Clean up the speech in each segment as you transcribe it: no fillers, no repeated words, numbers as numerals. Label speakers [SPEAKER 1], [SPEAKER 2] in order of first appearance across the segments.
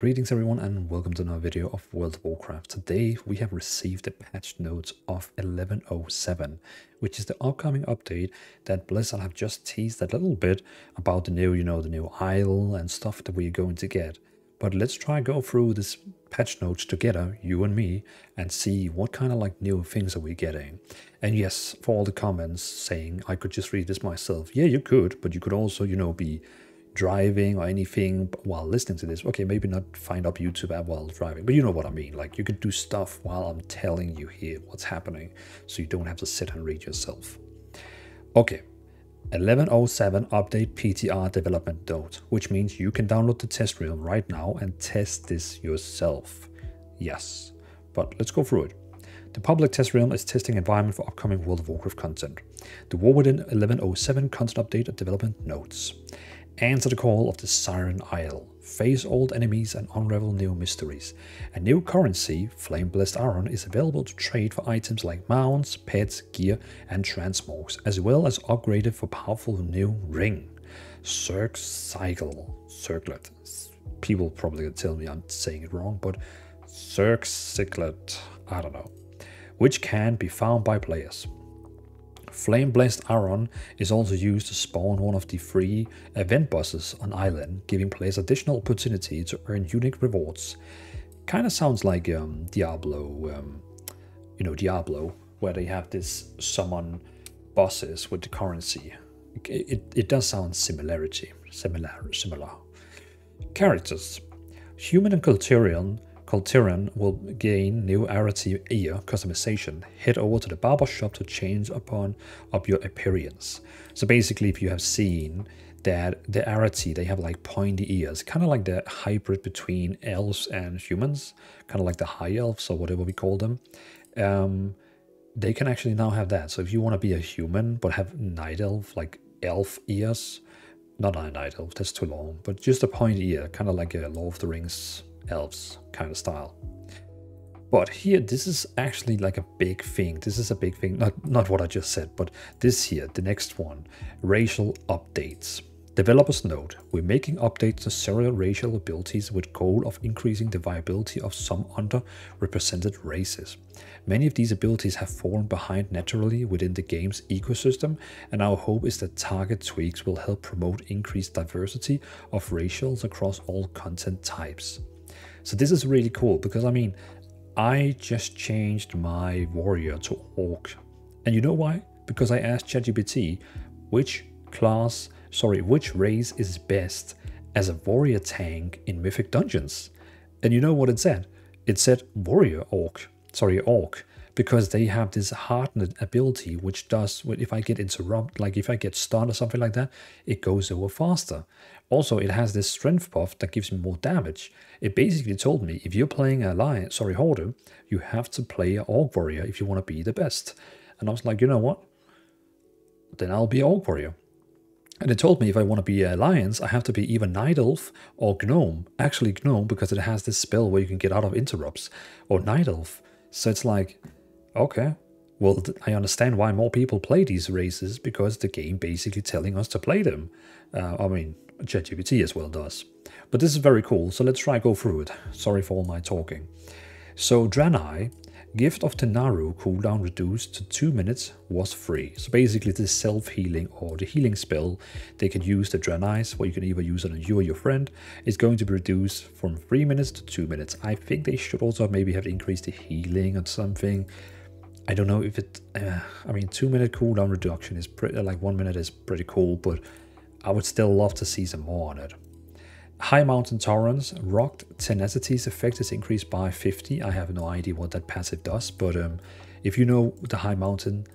[SPEAKER 1] Greetings everyone and welcome to another video of World of Warcraft. Today we have received the patch notes of 11.0.7, which is the upcoming update that Blizzard have just teased a little bit about the new, the new Isle and stuff that we're going to get. But let's try go through this patch notes together, you and me, and see what kind of new things are we getting. And yes, for all the comments saying I could just read this myself. Yeah, you could, but you could also, be driving or anything while listening to this. Okay, maybe not find up YouTube app while driving, but you know what I mean. Like, you could do stuff while I'm telling you here what's happening, so you don't have to sit and read yourself. Okay, 11.0.7 update PTR development note, which means you can download the test realm right now and test this yourself. Yes, but let's go through it. The public test realm is testing environment for upcoming World of Warcraft content. The War Within 11.0.7 content update and development notes. Answer the call of the Siren Isle. Face old enemies and unravel new mysteries. A new currency, Flame-Blessed Iron, is available to trade for items like mounts, pets, gear, and transmogs, as well as upgraded for powerful new ring. Circlet. People probably gonna tell me I'm saying it wrong, but Circlet, I don't know, which can be found by players. Flame-Blessed Iron is also used to spawn one of the 3 event bosses on Island, giving players additional opportunity to earn unique rewards. Kind of sounds like Diablo, Diablo, where they have this summon bosses with the currency. It does sound similar. Characters. Human and Culturian will gain new Arity ear customization. Head over to the barber shop to change up your appearance. So basically, if you have seen that the Arity, they have like pointy ears, kind of like the hybrid between elves and humans, kind of like the high elves or whatever we call them. They can actually now have that. So if you want to be a human but have night elf, like elf ears, not a night elf, that's too long, but just a pointy ear, kind of like a Lord of the Rings elves kind of style. But here, this is actually like a big thing. This is a big thing, not what I just said, but this here, the next one, racial updates. Developers note, we're making updates to several racial abilities with goal of increasing the viability of some underrepresented races. Many of these abilities have fallen behind naturally within the game's ecosystem, and our hope is that target tweaks will help promote increased diversity of racials across all content types. So this is really cool because, I mean, I just changed my warrior to orc. And you know why? Because I asked ChatGPT which race is best as a warrior tank in Mythic Dungeons. And you know what it said? It said orc, because they have this hardened ability which does, if I get interrupted, like if I get stunned or something like that, it goes over faster. Also, it has this strength buff that gives me more damage. It basically told me, if you're playing Horde, you have to play an Orc Warrior if you want to be the best. And I was like, you know what? Then I'll be Orc Warrior. And it told me if I want to be Alliance, I have to be either Night Elf or Gnome. Actually Gnome, because it has this spell where you can get out of interrupts. Or Night Elf. So it's like, okay, well, I understand why more people play these races, because the game basically telling us to play them. I mean, ChatGPT as well does. But this is very cool, so let's try go through it. Sorry for all my talking. So Draenei, Gift of Tenaru cooldown reduced to 2 minutes was free. So basically this self-healing or the healing spell they can use, the Draenei, where you can either use it on you or your friend, is going to be reduced from 3 minutes to 2 minutes. I think they should also maybe have increased the healing or something. I don't know if it, I mean, 2 minute cooldown reduction is pretty, like 1 minute is pretty cool, but I would still love to see some more on it. High Mountain Torrents, Rocked Tenacity's effect is increased by 50. I have no idea what that passive does, but if you know the High Mountain,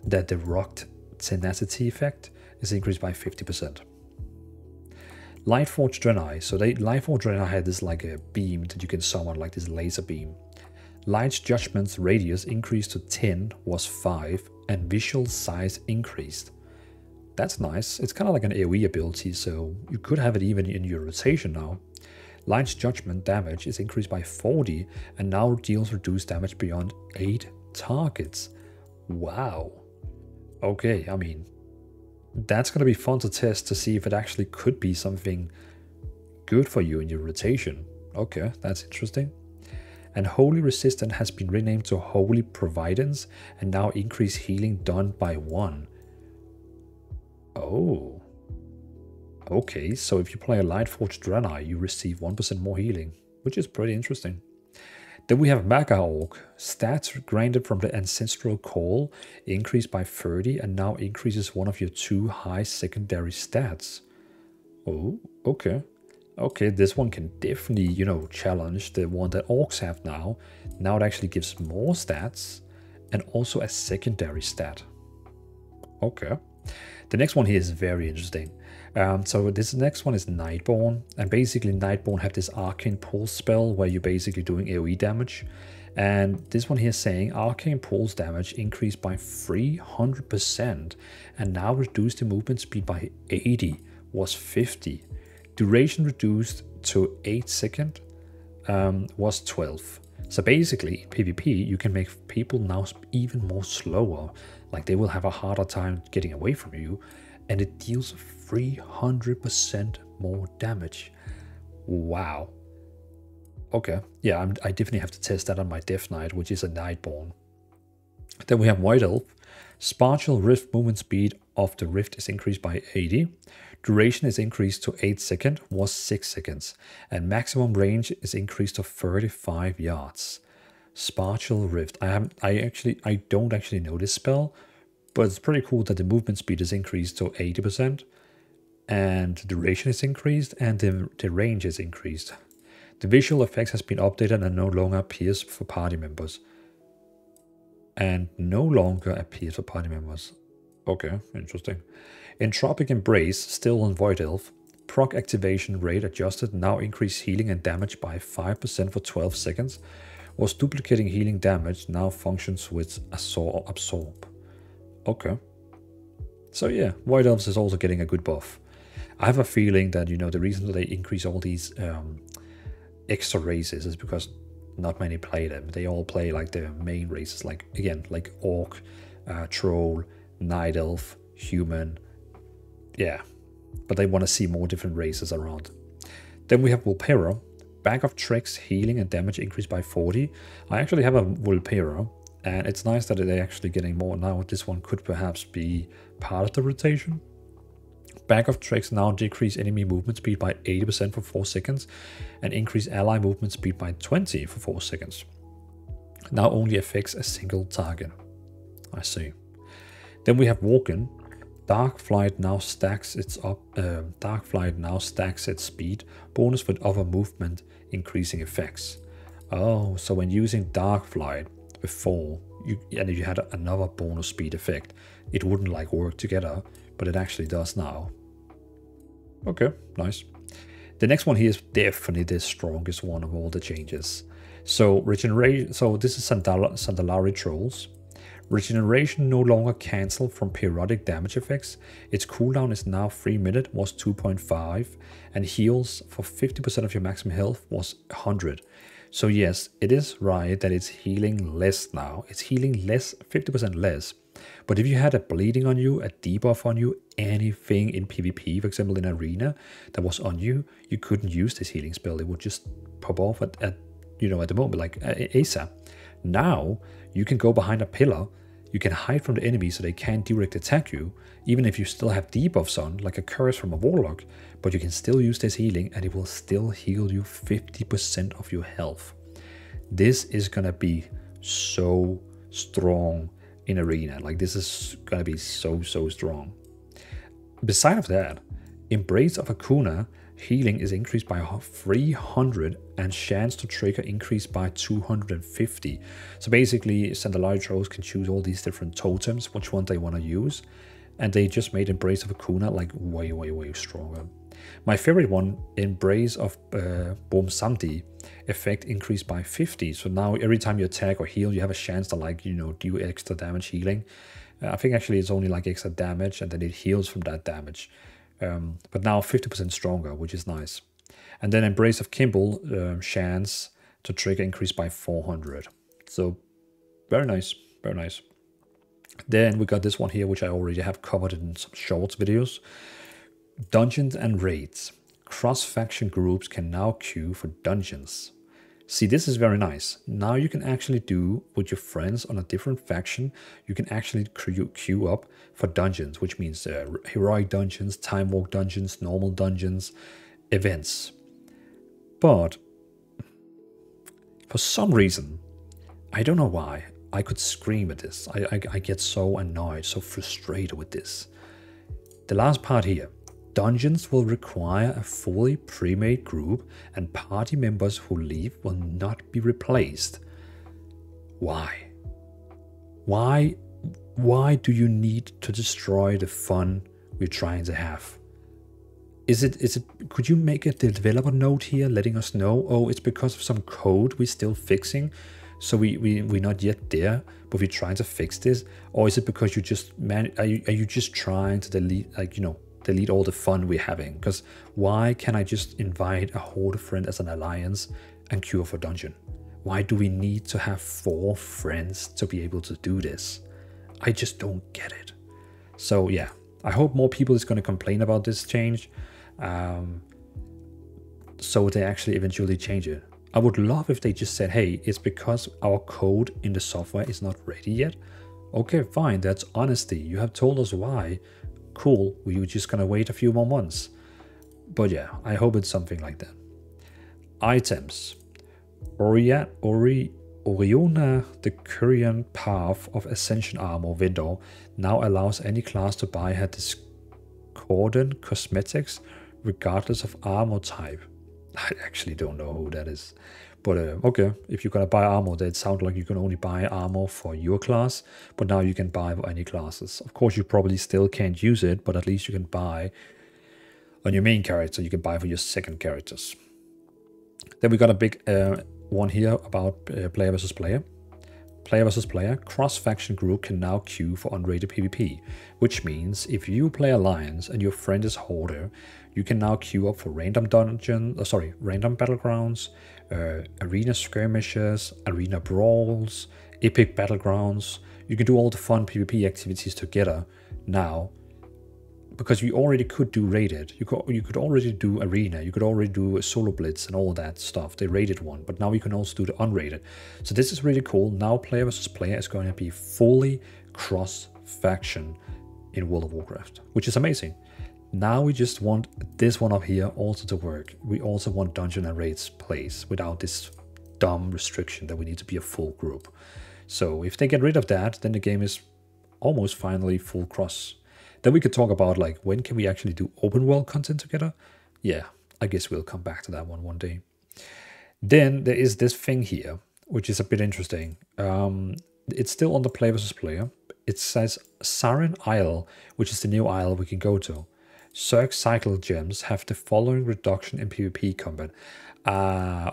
[SPEAKER 1] that the Rocked Tenacity effect is increased by 50%. Lightforged Draenei. So Lightforged Draenei had this like a beam that you can summon, like this laser beam. Light's Judgment's radius increased to 10 was 5, and visual size increased. That's nice. It's kind of like an AoE ability, so you could have it even in your rotation now. Light's Judgment damage is increased by 40 and now deals reduced damage beyond 8 targets. Wow. Okay, I mean, that's going to be fun to test to see if it actually could be something good for you in your rotation. Okay, that's interesting. And Holy Resistant has been renamed to Holy Providence and now increase healing done by 1. Oh. Okay, so if you play a Lightforged Draenei, you receive 1% more healing, which is pretty interesting. Then we have Maga Orc. Stats granted from the Ancestral Call increased by 30 and now increases one of your 2 high secondary stats. Oh, okay. Okay, this one can definitely, you know, challenge the one that Orcs have now. Now it actually gives more stats and also a secondary stat. Okay. The next one here is very interesting. So this next one is Nightborn, and basically Nightborn have this Arcane Pulse spell where you're basically doing AoE damage. And this one here is saying Arcane Pulse damage increased by 300% and now reduced the movement speed by 80, was 50. Duration reduced to 8 seconds, was 12. So basically, in PvP, you can make people now even more slower. Like they will have a harder time getting away from you. And it deals 300% more damage. Wow. Okay. Yeah, I definitely have to test that on my Death Knight, which is a Nightborn. Then we have White Elf. Spatial Rift movement speed of the Rift is increased by 80. Duration is increased to 8 seconds, was 6 seconds. And maximum range is increased to 35 yards. Spatial Rift. I don't actually know this spell, but it's pretty cool that the movement speed is increased to 80%. And the duration is increased and the range is increased. The visual effects has been updated and no longer appears for party members. Okay, interesting. Entropic Embrace, still on Void Elf. Proc activation rate adjusted, now increase healing and damage by 5% for 12 seconds. Was duplicating healing damage, now functions with Absorb. Okay. So yeah, White Elves is also getting a good buff. I have a feeling that, you know, the reason that they increase all these extra races is because not many play them. They all play like the main races, like, again, like Orc, Troll, Night Elf, Human. Yeah, but they want to see more different races around. Then we have Vulpera. Bag of Tricks, healing and damage increased by 40. I actually have a Vulpera, and it's nice that they're actually getting more now. This one could perhaps be part of the rotation. Bag of Tricks now decrease enemy movement speed by 80% for 4 seconds and increase ally movement speed by 20 for 4 seconds. Now only affects a single target. I see. Then we have Walken. Dark Flight now stacks its speed bonus with other movement increasing effects. Oh, so when using Dark Flight before, and if you had another bonus speed effect, it wouldn't like work together, but it actually does now. Okay, nice. The next one here is definitely the strongest one of all the changes. So regeneration. So this is Sandalari Trolls. Regeneration no longer cancelled from periodic damage effects. Its cooldown is now 3 minutes, was 2.5, and heals for 50% of your maximum health was 100. So yes, it is right that it's healing less now. It's healing less, 50% less. But if you had a bleeding on you, a debuff on you, anything in PvP, for example in Arena, that was on you, you couldn't use this healing spell. It would just pop off at the moment, like ASAP. Now, you can go behind a pillar, you can hide from the enemy so they can't direct attack you, even if you still have debuffs on, like a curse from a warlock, but you can still use this healing and it will still heal you 50% of your health. This is gonna be so strong in Arena. Like, this is gonna be so strong. Beside of that, Embrace of Akuna healing is increased by 300 and chance to trigger increased by 250. So basically, Sandalari Trolls can choose all these different totems, which one they want to use, and they just made Embrace of Akuna like way stronger. My favorite one, Embrace of Boom Samdi, effect increased by 50. So now every time you attack or heal, you have a chance to, like, you know, do extra damage healing. I think actually it's only like extra damage and then it heals from that damage. But now 50% stronger, which is nice. And then Embrace of Kimball, chance to trigger increased by 400. So very nice, very nice. Then we got this one here, which I already have covered in some shorts videos. Dungeons and Raids. Cross-faction groups can now queue for dungeons. See, this is very nice. Now you can actually do with your friends on a different faction, you can actually queue up for dungeons, which means heroic dungeons, time walk dungeons, normal dungeons, events. But for some reason, I don't know why, I could scream at this. I get so annoyed, so frustrated with this. The last part here. Dungeons will require a fully pre-made group, and party members who leave will not be replaced. Why? Why do you need to destroy the fun we're trying to have? Could you make a developer note here letting us know, oh, it's because of some code we're still fixing, so we're not yet there, but we're trying to fix this? Or is it because you just, are you just trying to delete, like, you know, delete all the fun we're having? Because why can't I just invite a horde friend as an alliance and queue for dungeon? Why do we need to have 4 friends to be able to do this? I just don't get it. So yeah, I hope more people is going to complain about this change, so they actually eventually change it. I would love if they just said, hey, it's because our code in the software is not ready yet. Okay, fine, that's honesty. You have told us why. Cool, we were just gonna wait a few more months. But yeah, I hope it's something like that. Items. Oriona, the Korean Path of Ascension Armor vendor, now allows any class to buy her discordant cosmetics regardless of armor type. I actually don't know who that is. But okay, if you're gonna buy armor, that sounds like you can only buy armor for your class, but now you can buy for any classes. Of course, you probably still can't use it, but at least you can buy on your main character, you can buy for your second characters. Then we got a big one here about player versus player. Player versus player, cross-faction group can now queue for unrated PvP, which means if you play Alliance and your friend is Hoarder, you can now queue up for random random battlegrounds, arena skirmishes, arena brawls, epic battlegrounds. You can do all the fun PvP activities together now, because you already could do rated. You could already do arena. You could already do a solo blitz and all that stuff, the rated one. But now you can also do the unrated. So this is really cool. Now player versus player is going to be fully cross-faction in World of Warcraft, which is amazing. Now we just want this one up here also to work. We also want dungeon and raids plays without this dumb restriction that we need to be a full group. So if they get rid of that, then the game is almost finally full cross. Then we could talk about, like, when can we actually do open world content together? Yeah, I guess we'll come back to that one day. Then there is this thing here, which is a bit interesting. It's still on the player versus player. It says Siren Isle, which is the new isle we can go to. Cirque cycle gems have the following reduction in PvP combat.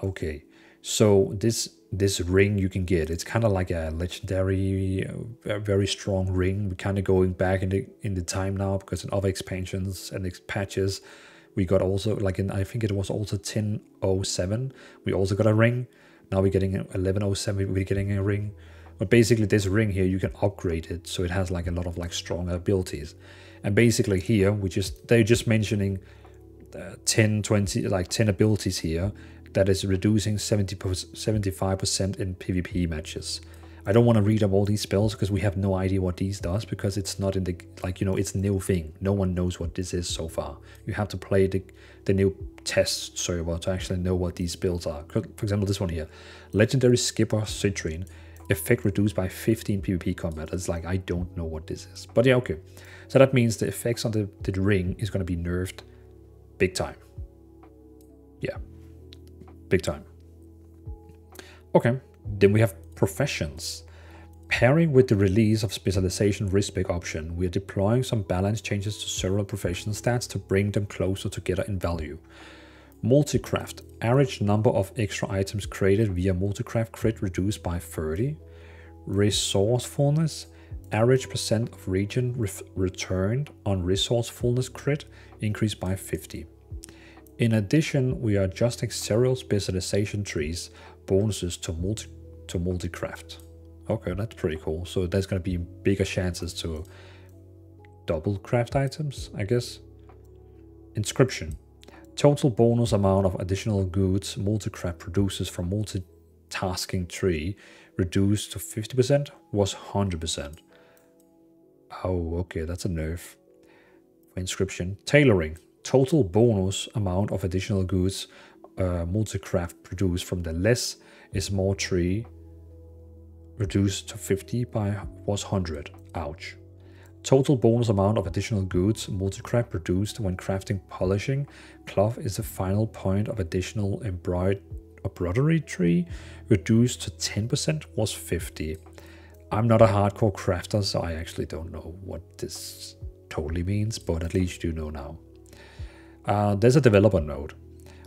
[SPEAKER 1] Okay. So this ring you can get, it's kind of like a legendary, very strong ring. We're kind of going back in the time now, because in other expansions and patches, we got also, like in, I think it was also 10.0.7, we also got a ring. Now we're getting 11.0.7, we're getting a ring. But basically this ring here, you can upgrade it, so it has like a lot of like strong abilities. And basically here, they're just mentioning 10 abilities here that is reducing 75% in PvP matches. I don't want to read up all these spells because we have no idea what these does, because it's not in the, like, you know, it's a new thing. No one knows what this is so far. You have to play the new test server to actually know what these spells are. For example, this one here, Legendary Skipper Citrine, effect reduced by 15 PvP combat. It's like, I don't know what this is. But yeah, okay. So that means the effects on the ring is going to be nerfed big time. Yeah, big time. Okay, then we have professions. Pairing with the release of specialization respec option, we are deploying some balance changes to several profession stats to bring them closer together in value. Multicraft, average number of extra items created via multicraft crit reduced by 30. Resourcefulness, average percent of region returned on resourcefulness crit increased by 50. In addition, we are adjusting several specialization trees bonuses to multicraft. Okay, that's pretty cool. So there's going to be bigger chances to double craft items, I guess. Inscription. Total bonus amount of additional goods multicraft produces from multitasking tree reduced to 50% was 100%. Oh, okay, that's a nerf. For inscription, tailoring. Total bonus amount of additional goods multicraft produced from the less is more tree reduced to 50 by was 100. Ouch. Total bonus amount of additional goods multicraft produced when crafting polishing cloth is the final point of additional embroidery tree reduced to 10% was 50. I'm not a hardcore crafter, so I actually don't know what this totally means, but at least you know now. There's a developer note.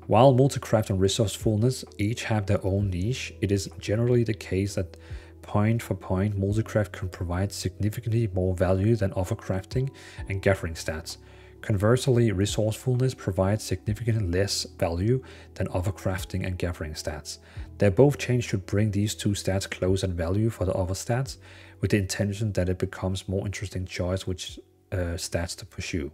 [SPEAKER 1] While multicraft and resourcefulness each have their own niche, it is generally the case that point for point multicraft can provide significantly more value than other crafting and gathering stats. Conversely, resourcefulness provides significantly less value than other crafting and gathering stats. Their both change should bring these two stats close in value for the other stats, with the intention that it becomes more interesting choice which stats to pursue.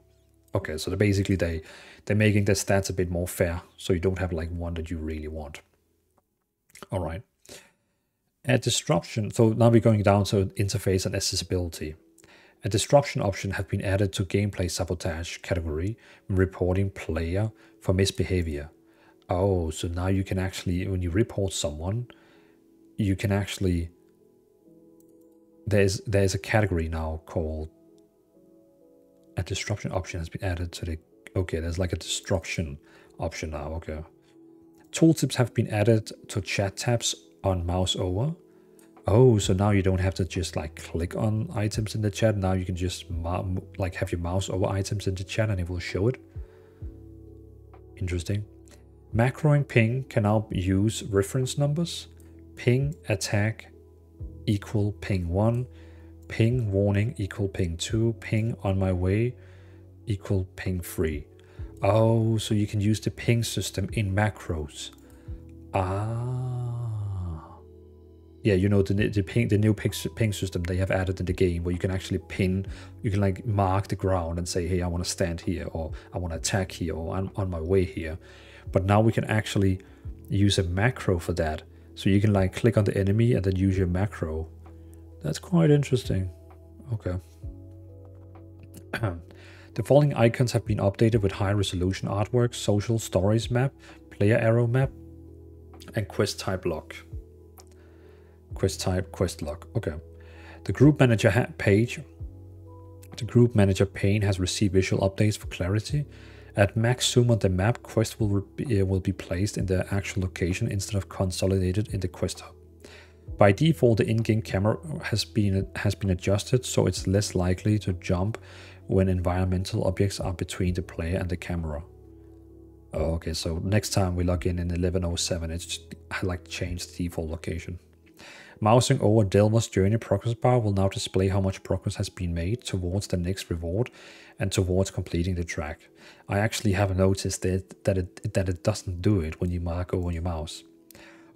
[SPEAKER 1] Okay, so they're making the stats a bit more fair, so you don't have like one that you really want. All right. A disruption. So now we're going down to interface and accessibility. A disruption option has been added to gameplay sabotage category when reporting player for misbehavior. Oh, so now you can actually, when you report someone, you can actually, there's a category now called a disruption option has been added to the, okay, there's like a disruption option now, okay. Tooltips have been added to chat tabs on mouse over. Oh, so now you don't have to just like click on items in the chat. Now you can just like have your mouse over items in the chat and it will show it. Interesting. Macroing ping can now use reference numbers. Ping attack equal ping 1. Ping warning equal ping 2. Ping on my way equal ping 3. Oh, so you can use the ping system in macros. Yeah, you know, the new ping system they have added in the game where you can actually pin, you can like mark the ground and say, hey, I want to stand here, or I want to attack here, or I'm on my way here. But now we can actually use a macro for that. So you can like click on the enemy and then use your macro. That's quite interesting. Okay. The following icons have been updated with high resolution artwork, social stories map, player arrow map, and quest type lock. Quest type, quest log. Okay. The group manager page. The group manager pane has received visual updates for clarity. At max zoom on the map, quest will be placed in the actual location instead of consolidated in the quest hub. By default, the in-game camera has been adjusted so it's less likely to jump when environmental objects are between the player and the camera. Oh, okay, so next time we log in 11.0.7, it's just, I like change the default location. Mousing over Delver's journey progress bar will now display how much progress has been made towards the next reward and towards completing the track. I actually have noticed that it doesn't do it when you mark over your mouse.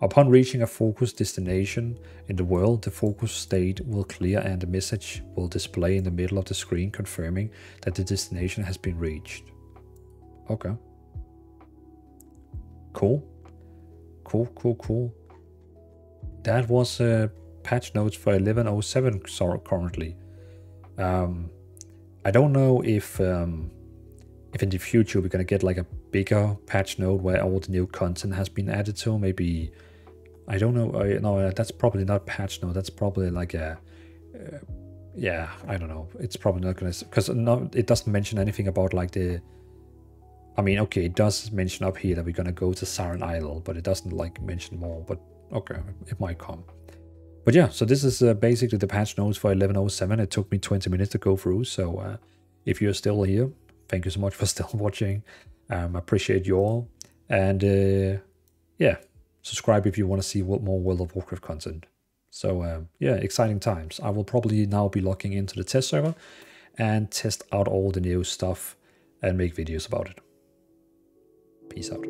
[SPEAKER 1] Upon reaching a focus destination in the world, the focus state will clear and a message will display in the middle of the screen confirming that the destination has been reached. Okay. Cool. Cool. That was patch notes for 11.0.7 currently. I don't know if in the future we're gonna get like a bigger patch note where all the new content has been added to. Maybe, I don't know. No, that's probably not patch note. That's probably like a yeah, I don't know. It's probably not gonna, because it doesn't mention anything about like the. I mean, okay, it does mention up here that we're gonna go to Siren Isle, but it doesn't like mention more. But okay, it might come. But yeah, so this is basically the patch notes for 11.0.7. It took me 20 minutes to go through. So if you're still here, thank you so much for still watching. I appreciate you all. And yeah, subscribe if you want to see more World of Warcraft content. So yeah, exciting times. I will probably now be logging into the test server and test out all the new stuff and make videos about it. Peace out.